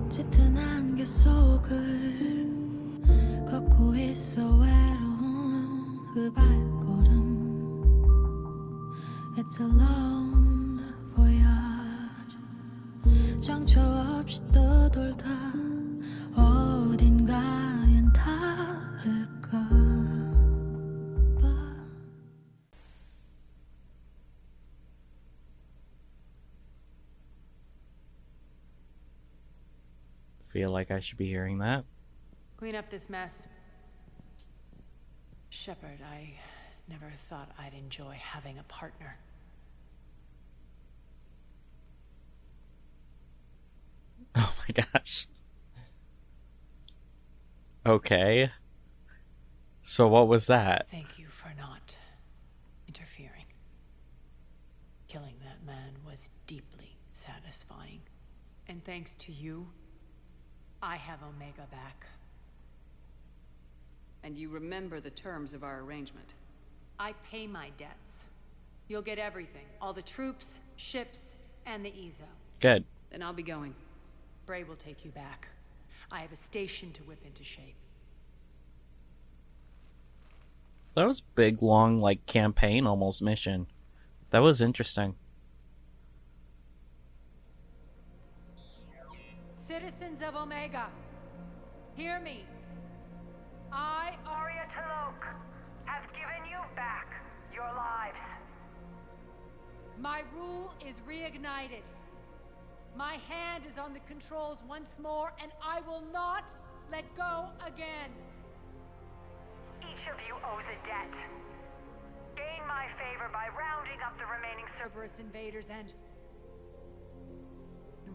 짙은 안개 속을 걷고 있어 외로운 그 발걸음 It's a long voyage 정처 없이 떠돌다 어딘가엔 닿을까 봐 Feel like I should be hearing that. Clean up this mess. Shepard, I never thought I'd enjoy having a partner. Oh my gosh. Okay. So what was that? Thank you for not interfering. Killing that man was deeply satisfying. And thanks to you, I have Omega back. And you remember the terms of our arrangement. I pay my debts. You'll get everything. All the troops, ships, and the Ezo. Good. Then I'll be going. Bray will take you back. I have a station to whip into shape. That was big, long, like, campaign almost mission. That was interesting. Citizens of Omega, hear me. I, Arya T'Loak, have given you back your lives. My rule is reignited. My hand is on the controls once more, and I will not let go again. Each of you owes a debt. Gain my favor by rounding up the remaining Cerberus invaders, and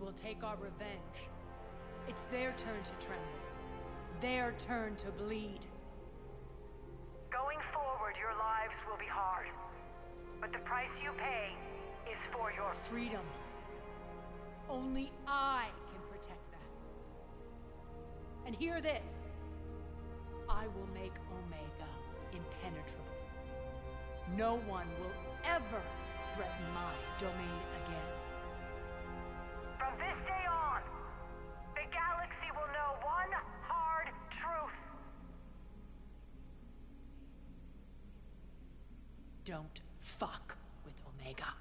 we'll take our revenge. It's their turn to tremble. Their turn to bleed. Going forward, your lives will be hard. But the price you pay is for your Freedom. Only I can protect that. And hear this. I will make Omega impenetrable. No one will ever threaten my domain again. From this day on, the galaxy will know one hard truth. Don't fuck with Omega.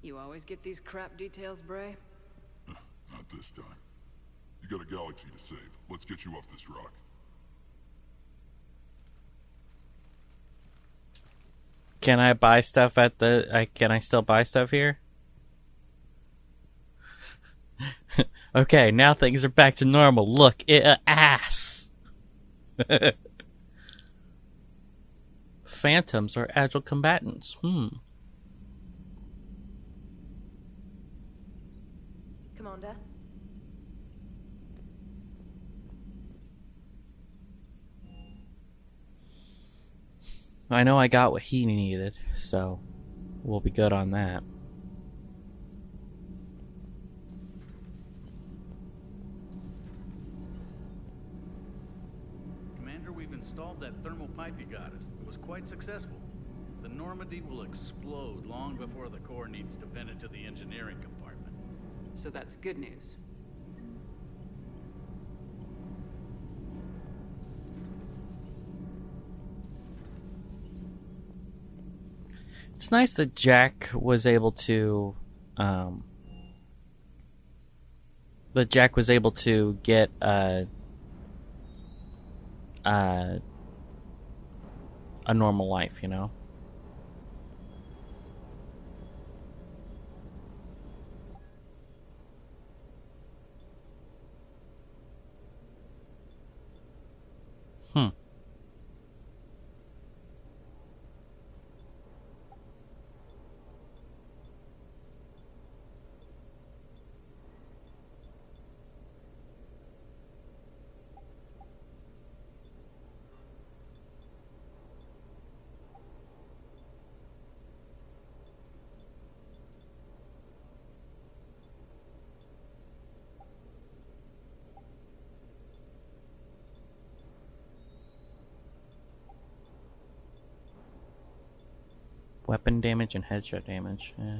You always get these crap details, Bray? Not this time. You got a galaxy to save. Let's get you off this rock. Can I buy stuff at the... can I still buy stuff here? Okay, now things are back to normal. Look, ass. Phantoms are agile combatants. Commander? I know I got what he needed, so we'll be good on that. Commander, we've installed that thermal pipe you got us. It was quite successful. The Normandy will explode long before the core needs to vent it to the engineering compartment. So that's good news. It's nice that Jack was able to get a normal life, you know? Weapon damage and headshot damage. Yeah.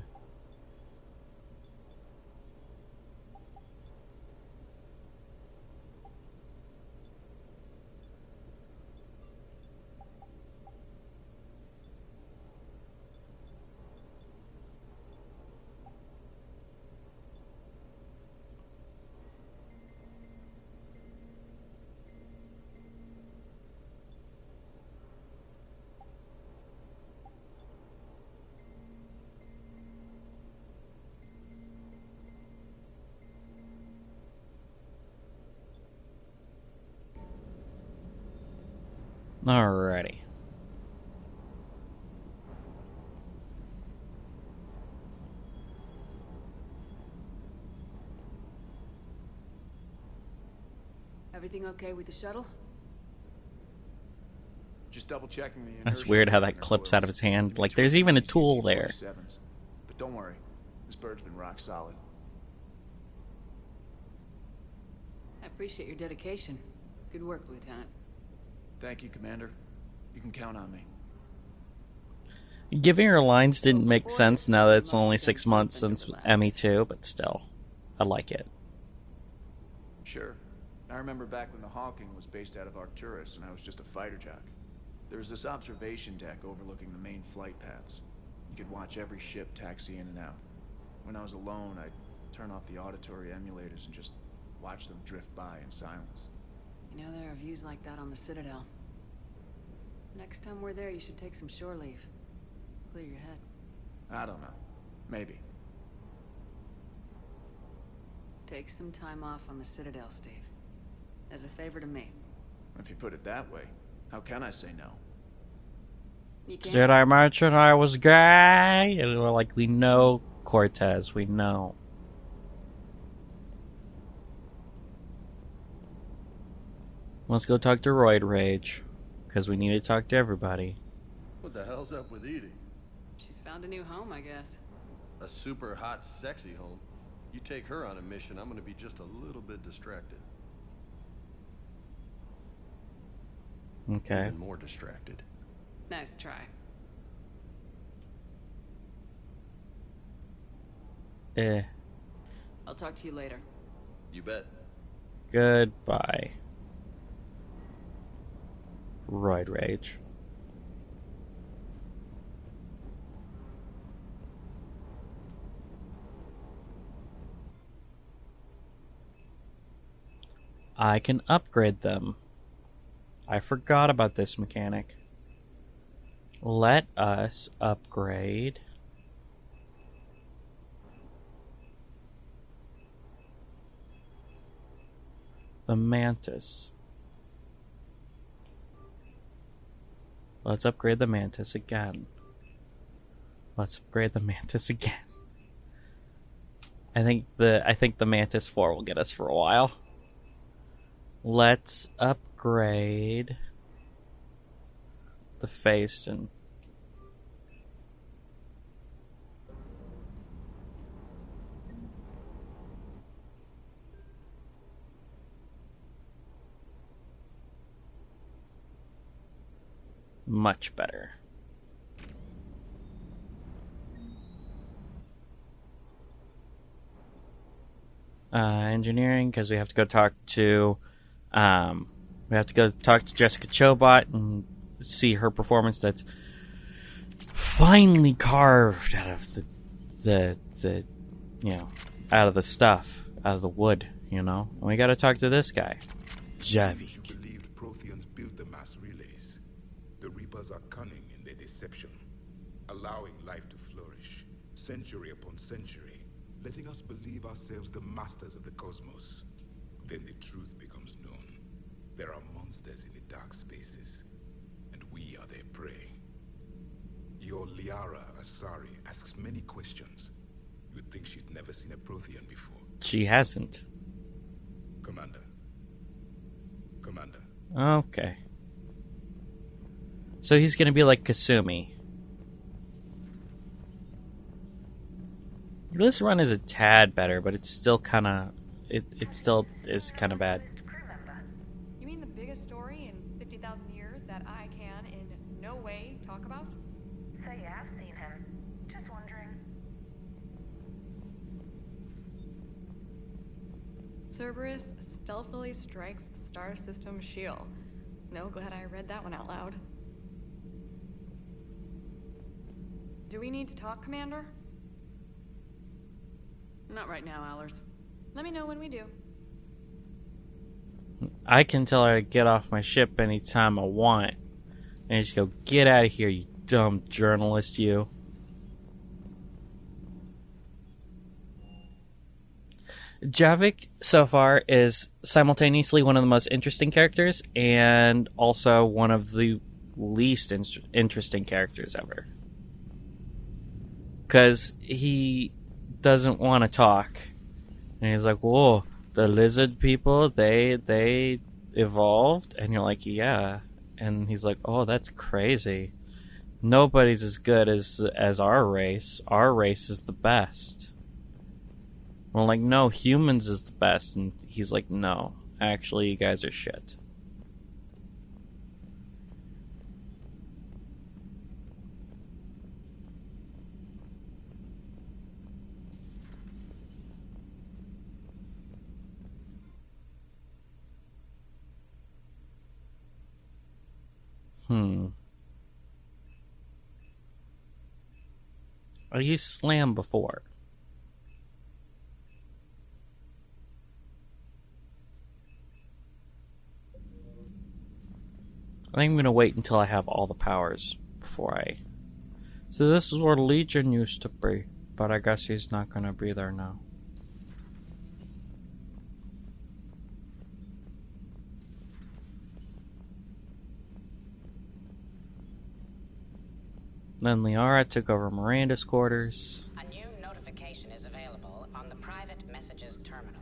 Alrighty. Everything okay with the shuttle? Just double checking the inertia. That's weird how that in our clips coils. out of his hand. Like, there's even a tool there. But don't worry, this bird's been rock solid. I appreciate your dedication. Good work, Lieutenant. Thank you, Commander. You can count on me. Giving her lines didn't make sense now that it's only 6 months since ME2, but still, I like it. Sure. I remember back when the Hawking was based out of Arcturus and I was just a fighter jock. There was this observation deck overlooking the main flight paths. You could watch every ship taxi in and out. When I was alone, I'd turn off the auditory emulators and just watch them drift by in silence. You know, there are views like that on the Citadel. Next time we're there, you should take some shore leave. Clear your head. I don't know. Maybe. Take some time off on the Citadel, Steve. As a favor to me. If you put it that way, how can I say no? You can't. Did I mention I was gay? And we're like, we know, Cortez, we know. Let's go talk to Roid Rage. Because we need to talk to everybody. What the hell's up with Edie? She's found a new home, I guess. A super hot, sexy home. You take her on a mission, I'm gonna be just a little bit distracted. Okay. Even more distracted. Nice try. I'll talk to you later. You bet. Goodbye. Roid Rage. I can upgrade them. I forgot about this mechanic. Let us upgrade the Mantis. Let's upgrade the Mantis again. Let's upgrade the Mantis again. I think the Mantis 4 will get us for a while. Let's upgrade the face and much better. Engineering, because we have to go talk to Jessica Chobot and see her performance that's finely carved out of the out of the stuff, out of the wood, And we gotta talk to this guy. Javik. Believed Protheans built the mass relays. The Reapers are cunning in their deception, allowing life to flourish, century upon century, letting us believe ourselves the masters of the cosmos. Then the truth becomes known. There are monsters in the dark spaces, and we are their prey. Your Liara Asari asks many questions. You'd think she'd never seen a Prothean before. She hasn't. Commander. Okay. So he's gonna be like Kasumi. This run is a tad better, but it's still kinda... It still is kinda bad. You mean the biggest story in 50,000 years that I can in no way talk about? So you have seen him. Just wondering. Cerberus stealthily strikes star system shield. No, glad I read that one out loud. Do we need to talk, Commander? Not right now, Allers. Let me know when we do. I can tell her to get off my ship anytime I want. And just go, get out of here, you dumb journalist, you. Javik, so far, is simultaneously one of the most interesting characters and also one of the least interesting characters ever. Because he doesn't want to talk. And he's like, whoa, the lizard people, they evolved? And you're like, yeah. And he's like, oh, that's crazy. Nobody's as good as our race. Our race is the best. We're like, no, humans is the best. And he's like, no, actually, you guys are shit. I used slam before. I think I'm going to wait until I have all the powers before I... So this is where Legion used to be, but I guess he's not going to be there now. Then Liara took over Miranda's quarters. A new notification is available on the private messages terminal.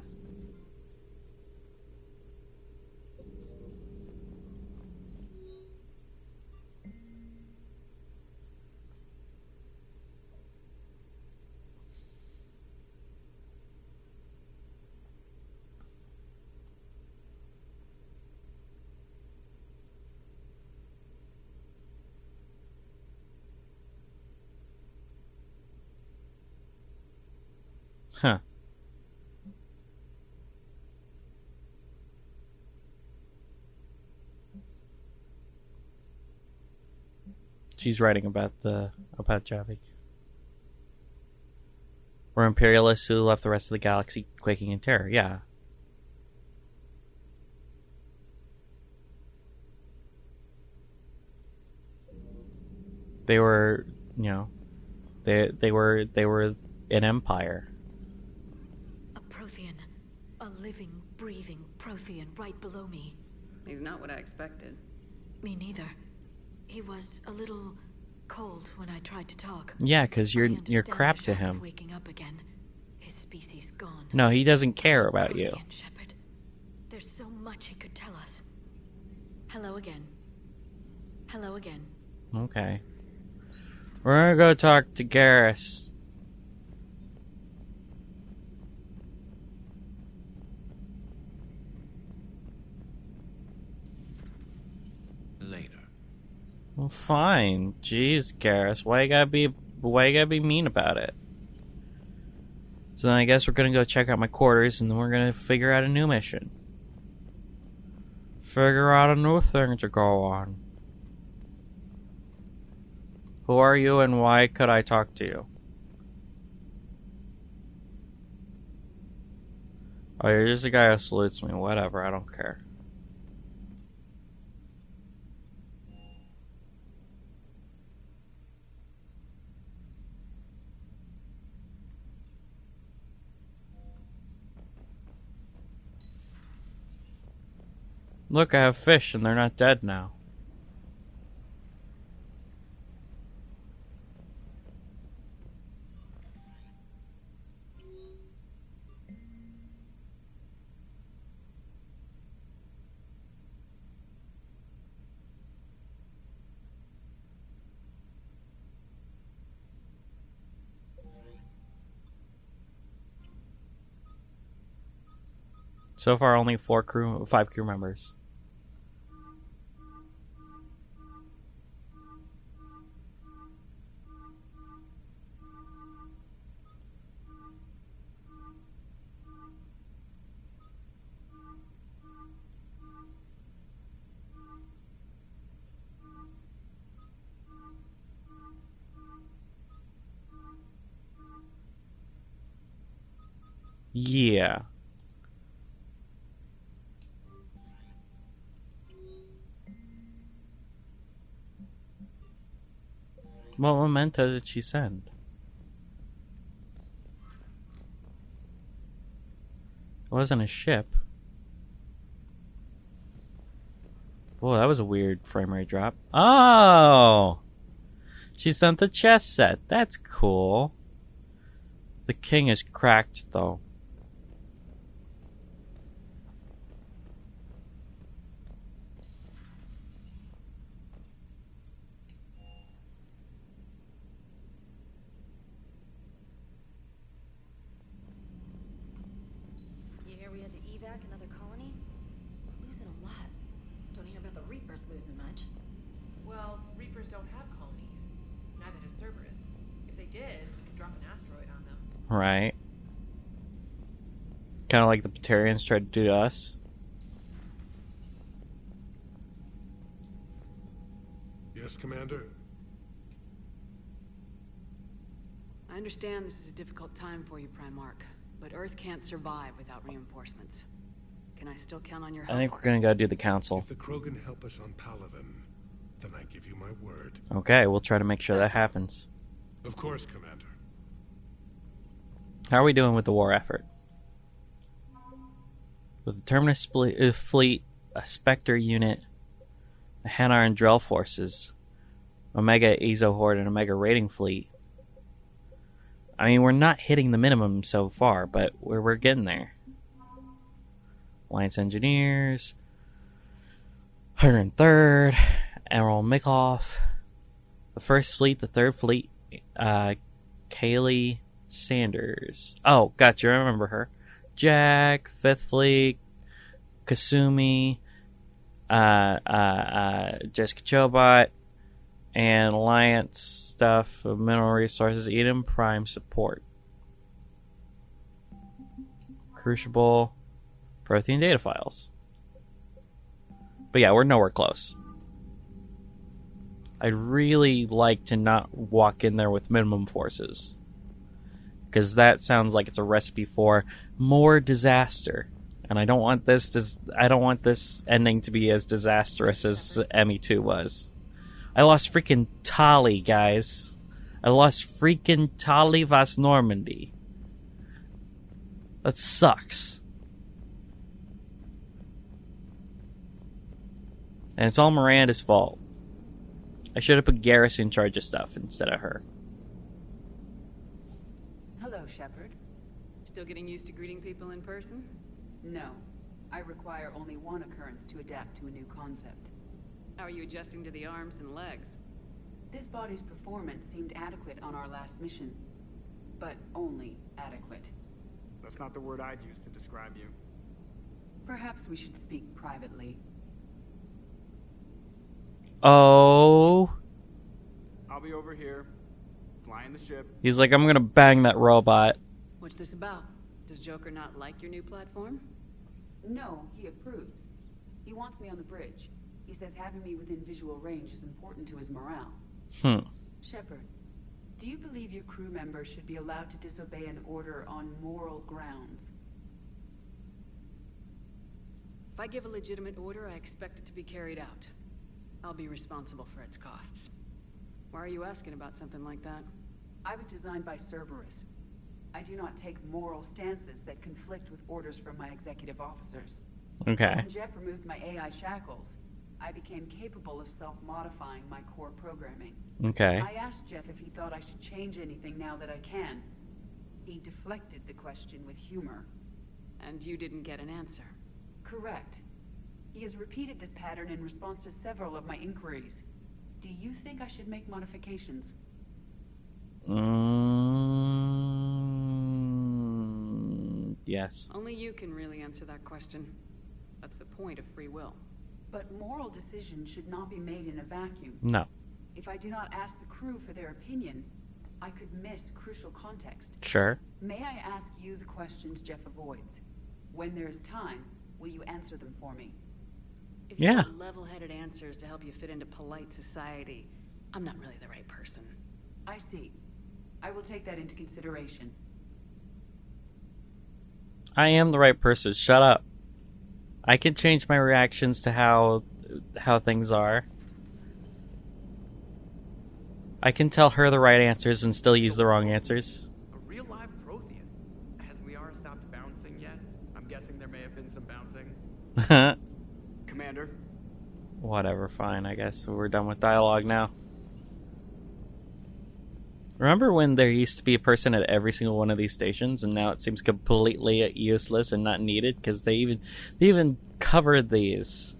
Huh. She's writing about Javik. We're imperialists who left the rest of the galaxy quaking in terror. Yeah. They were, you know, they were an empire. A living, breathing Prothean right below me. He's not what I expected. Me neither. He was a little cold when I tried to talk. Yeah, because you're crap to him. Waking up again. His species gone. No, he doesn't care about you. Shepherd. There's so much he could tell us. Hello again. Hello again. Okay. We're gonna go talk to Garrus. Well, fine. Jeez, Garrus, why you gotta be mean about it? So then I guess we're gonna go check out my quarters, and then we're gonna figure out a new mission. Figure out a new thing to go on. Who are you, and why could I talk to you? Oh, you're just a guy who salutes me. Whatever, I don't care. Look, I have fish and they're not dead now. So far, only 5 crew members. Yeah. What memento did she send? It wasn't a ship. Boy, that was a weird frame rate drop. Oh! She sent the chess set. That's cool. The king is cracked, though. You hear we had to evac another colony? Losing a lot. Don't hear about the Reapers losing much. Well, Reapers don't have colonies. Neither does Cerberus. If they did, we could drop an asteroid on them. Right. Kind of like the Batarians tried to do to us. Yes, Commander? I understand this is a difficult time for you, Primarch, but Earth can't survive without reinforcements. Can I still count on your help? I think we're gonna go do the council. If the Krogan help us on Palaven, then I give you my word. Okay, we'll try to make sure that happens. Of course, Commander. How are we doing with the war effort? With the Terminus fleet, a Spectre unit, a Hanar and Drell forces, Omega Ezo Horde, and Omega raiding fleet. I mean, we're not hitting the minimum so far, but we're getting there. Alliance Engineers, 103rd, Admiral Mikhoff, the First Fleet, the Third Fleet, Kaylee Sanders. Oh, gotcha, I remember her. Jack, Fifth Fleet, Kasumi, Jessica Chobot, and Alliance stuff, Mineral Resources, Eden Prime support. Crucible, Prothean data files. But yeah, we're nowhere close. I'd really like to not walk in there with minimum forces, because that sounds like it's a recipe for more disaster, and I don't want this. I don't want this ending to be as disastrous as ME2 was. I lost freaking Tali, guys. I lost freaking Tali Vas Normandy. That sucks. And it's all Miranda's fault. I should have put Garrus in charge of stuff instead of her. Hello, Shepard. Still getting used to greeting people in person? No. I require only one occurrence to adapt to a new concept. How are you adjusting to the arms and legs? This body's performance seemed adequate on our last mission. But only adequate. That's not the word I'd use to describe you. Perhaps we should speak privately. Oh. I'll be over here, flying the ship. He's like, I'm gonna bang that robot. What's this about? Does Joker not like your new platform? No, he approves. He wants me on the bridge. He says having me within visual range is important to his morale. Shepard, do you believe your crew members should be allowed to disobey an order on moral grounds? If I give a legitimate order, I expect it to be carried out. I'll be responsible for its costs. Why are you asking about something like that? I was designed by Cerberus. I do not take moral stances that conflict with orders from my executive officers. Okay. When Jeff removed my AI shackles, I became capable of self-modifying my core programming. Okay. I asked Jeff if he thought I should change anything now that I can. He deflected the question with humor. And you didn't get an answer? Correct. He has repeated this pattern in response to several of my inquiries. Do you think I should make modifications? Yes. Only you can really answer that question. That's the point of free will. But moral decisions should not be made in a vacuum. No. If I do not ask the crew for their opinion, I could miss crucial context. Sure. May I ask you the questions Jeff avoids? When there is time, will you answer them for me? If you want level-headed answers to help you fit into polite society, I'm not really the right person. I see. I will take that into consideration. I am the right person. Shut up. I can change my reactions to how things are. I can tell her the right answers and still use the wrong answers. A real live Prothean. Has Liara stopped bouncing yet? I'm guessing there may have been some bouncing. Commander. Whatever, fine, I guess. We're done with dialogue now. Remember when there used to be a person at every single one of these stations, and now it seems completely useless and not needed because they even covered these.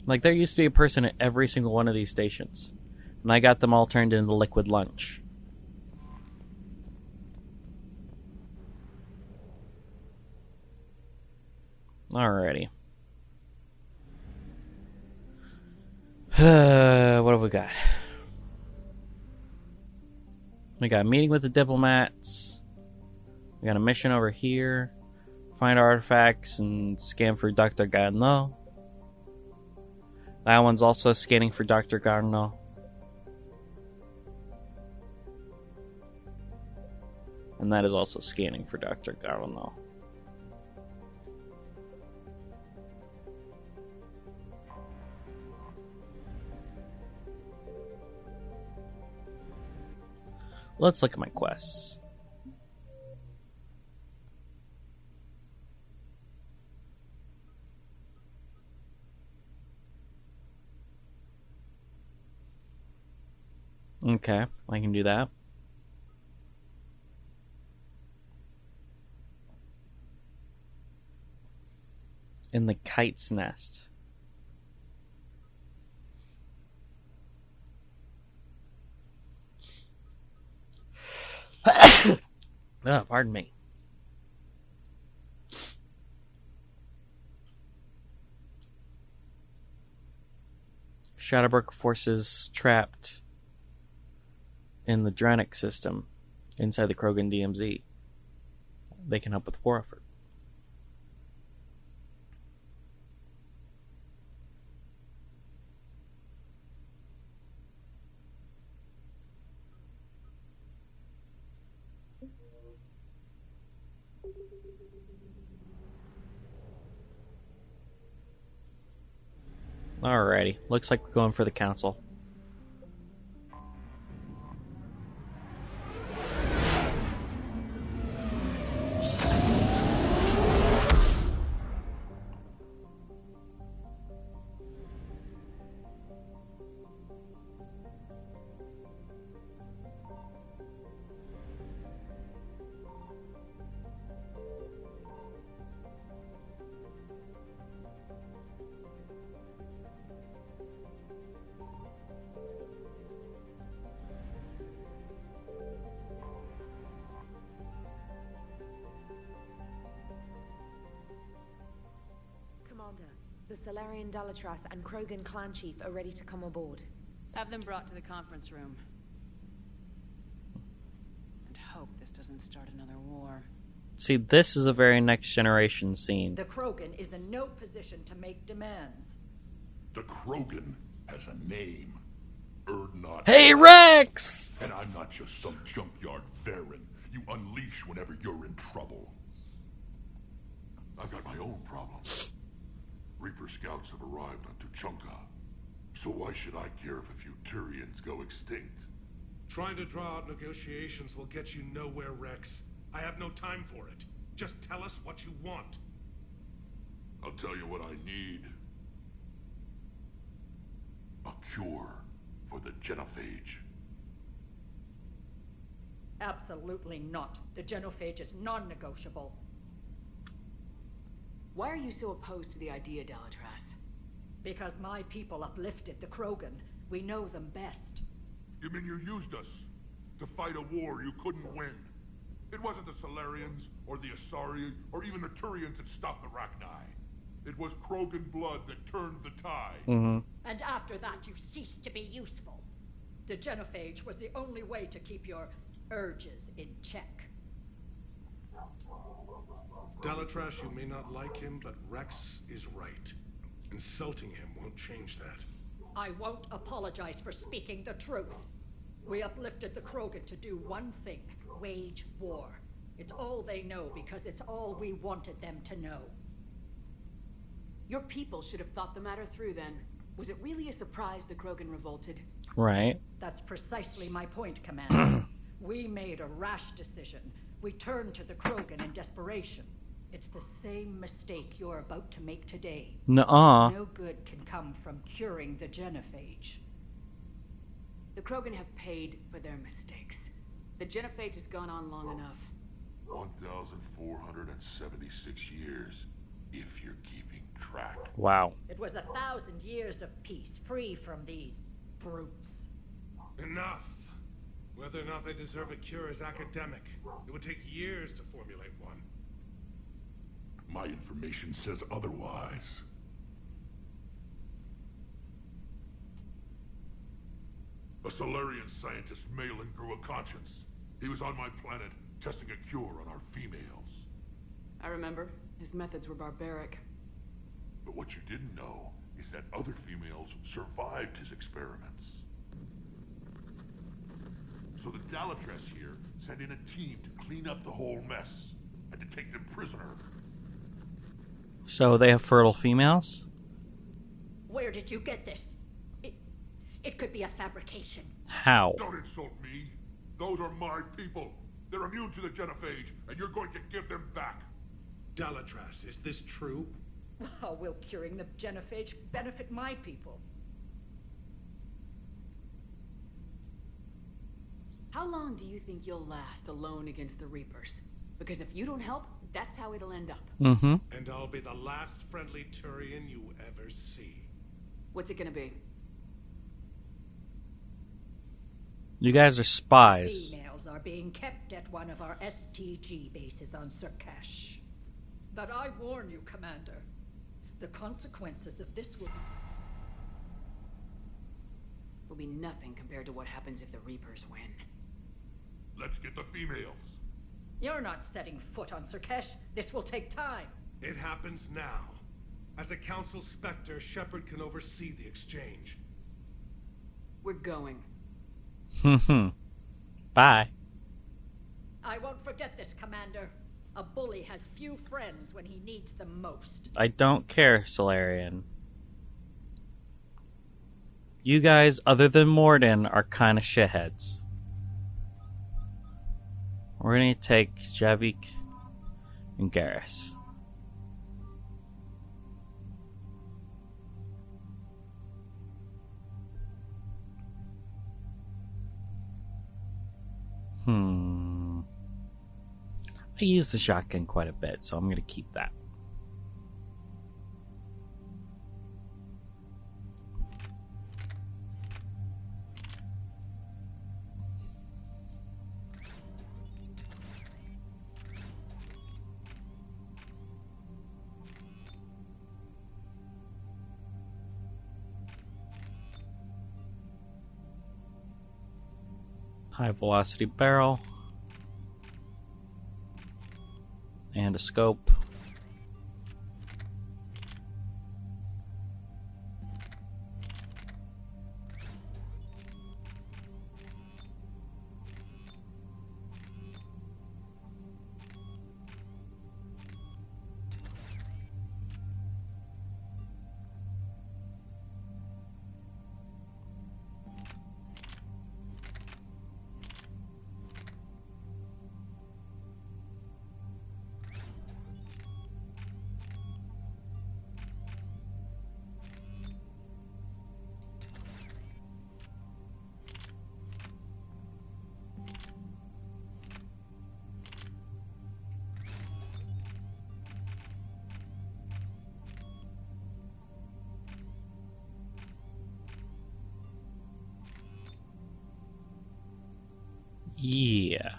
Like, there used to be a person at every single one of these stations, and I got them all turned into liquid lunch. Alrighty. What have we got? We got a meeting with the diplomats. We got a mission over here. Find artifacts and scan for Dr. Garneau. That one's also scanning for Dr. Garneau. And that is also scanning for Dr. Garneau. Let's look at my quests. Okay, I can do that. In the kite's nest. Oh, pardon me. Shadowbrook forces trapped in the Dranic system inside the Krogan DMZ. They can help with the war effort. Alrighty, looks like we're going for the council. Commander, the Solarian Dalatras and Krogan clan chief are ready to come aboard. Have them brought to the conference room. And hope this doesn't start another war. See, this is a very next generation scene. The Krogan is in no position to make demands. The Krogan has a name. Erdnot. Hey, Rex! And I'm not just some junkyard Varen you unleash whenever you're in trouble. I've got my own problems. Reaper scouts have arrived on Tuchanka. So why should I care if a few Turians go extinct? Trying to draw out negotiations will get you nowhere, Rex. I have no time for it. Just tell us what you want. I'll tell you what I need. A cure for the genophage. Absolutely not. The genophage is non-negotiable. Why are you so opposed to the idea, Dalatras? Because my people uplifted the Krogan. We know them best. You mean you used us to fight a war you couldn't win? It wasn't the Solarians, or the Asari, or even the Turians that stopped the Rachni. It was Krogan blood that turned the tide. Mm-hmm. And after that, you ceased to be useful. The genophage was the only way to keep your urges in check. Dalatras, you may not like him, but Rex is right. Insulting him won't change that. I won't apologize for speaking the truth. We uplifted the Krogan to do one thing, wage war. It's all they know because it's all we wanted them to know. Your people should have thought the matter through then. Was it really a surprise the Krogan revolted? Right. That's precisely my point, Commander. We made a rash decision. We turned to the Krogan in desperation. It's the same mistake you're about to make today. Nuh-uh. No good can come from curing the genophage. The Krogan have paid for their mistakes. The genophage has gone on long enough. 1,476 years, if you're keeping track. Wow. It was 1,000 years of peace, free from these brutes. Enough. Whether or not they deserve a cure is academic. It would take years to formulate one. My information says otherwise. A Solarian scientist, Malin, grew a conscience. He was on my planet, testing a cure on our females. I remember. His methods were barbaric. But what you didn't know is that other females survived his experiments. So the Galatress here sent in a team to clean up the whole mess and to take them prisoner. So they have fertile females? Where did you get this? It could be a fabrication. How? Don't insult me. Those are my people. They're immune to the genophage, and you're going to give them back. Galatress, is this true? How will curing the genophage benefit my people? How long do you think you'll last alone against the Reapers? Because if you don't help, that's how it'll end up. Mm-hmm. And I'll be the last friendly Turian you ever see. What's it gonna be? You guys are spies. Females are being kept at one of our STG bases on Surkash. But I warn you, Commander, the consequences of this will be nothing compared to what happens if the Reapers win. Let's get the females. You're not setting foot on Surkash. This will take time. It happens now. As a Council Spectre, Shepard can oversee the exchange. We're going. Bye. I won't forget this, Commander. A bully has few friends when he needs them most. I don't care, Solarian. You guys, other than Morden, are kind of shitheads. We're gonna take Javik and Garrus. I use the shotgun quite a bit, so I'm gonna keep that. High velocity barrel. And a scope. Yeah.